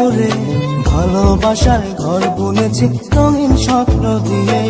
করে ভালোবাসার ঘর বুনেছি রঙিন স্বপ্ন দিয়ে।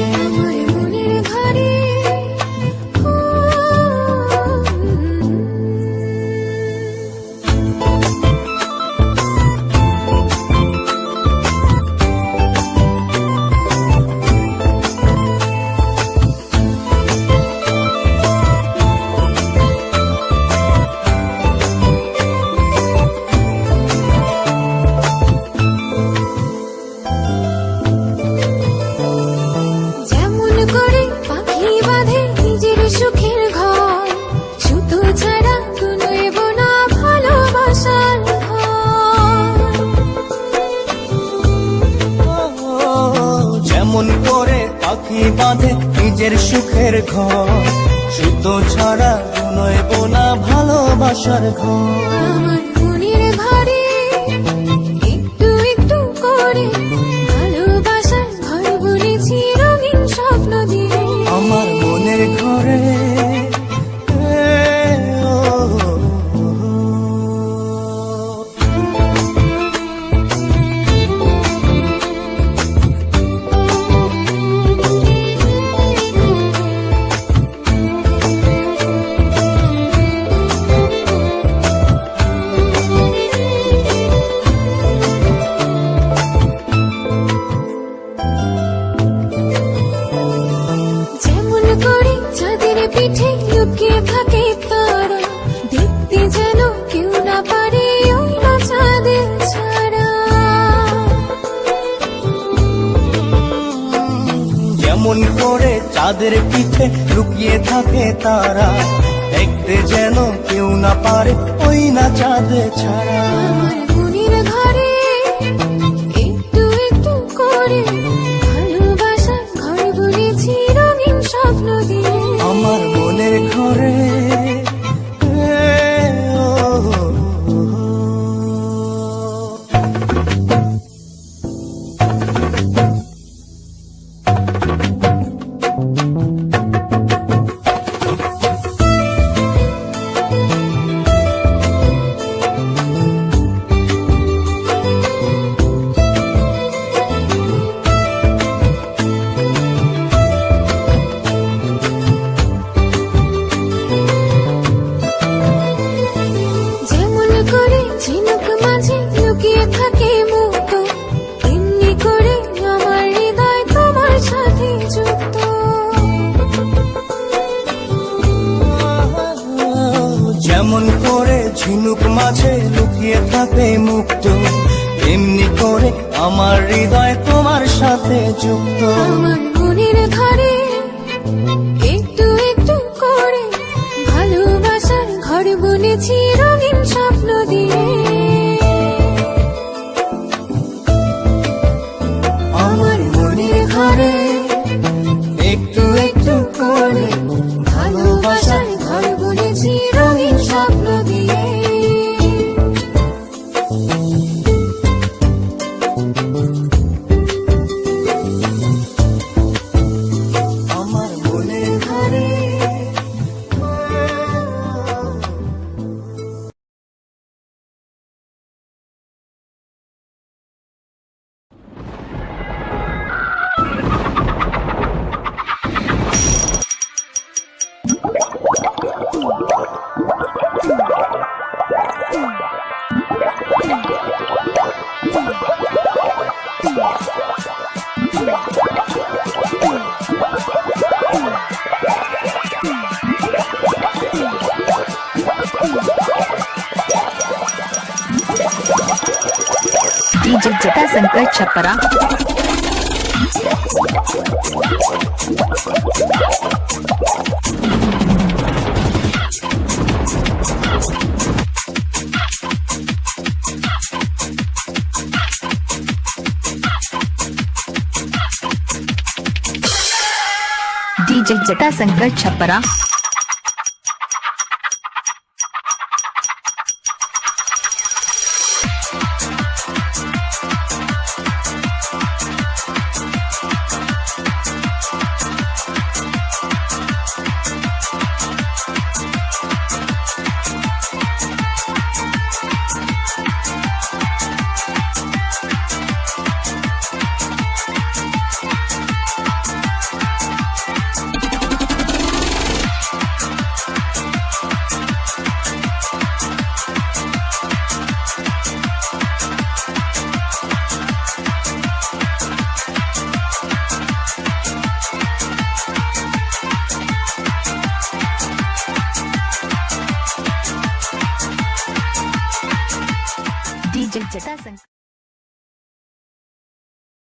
যেমন করে পাখি বাঁধে নিজের সুখের ঘর, সুতো ছাড়া নইব না ভালোবাসার ঘর। আমার মনের ঘরে একটু একটু করে ভালোবাসার ঘর বুনেছি রঙিন স্বপ্ন দিয়ে। আমার মনের ঘরে পিঠে লুকিয়ে থাকে তারা, দেখতে যেন কেউ না পারে ওই না চাঁদের ছাড়া। যেমন করে চাঁদের পিঠে লুকিয়ে থাকে তারা, দেখতে যেন কেউ না পারে ওই না চাঁদে ছাড়া। আমার মনের ঘরে একটু একটু করে ভালোবাসার ঘর বুনেছি রঙিন স্বপ্ন দিয়ে। আমার মনের ঘরে যেমন করে ঝিনুক মাঝে লুকিয়ে থাকে মুক্ত, এমনি করে আমার হৃদয় তোমার সাথে যুক্ত। আমার মনের ঘরে একটু একটু করে ভালোবাসার ঘর বুনেছি রঙিন স্বপ্ন দিয়ে। আমার মনের ঘরে একটু একটু করে ভালোবাসার ঘর বুনেছি রঙিন স্বপ্ন দিয়ে। আমার মনের ঘরে DJ Jatasankar Chapara. DJ Jatasankar Chapara. DJ Jata Sank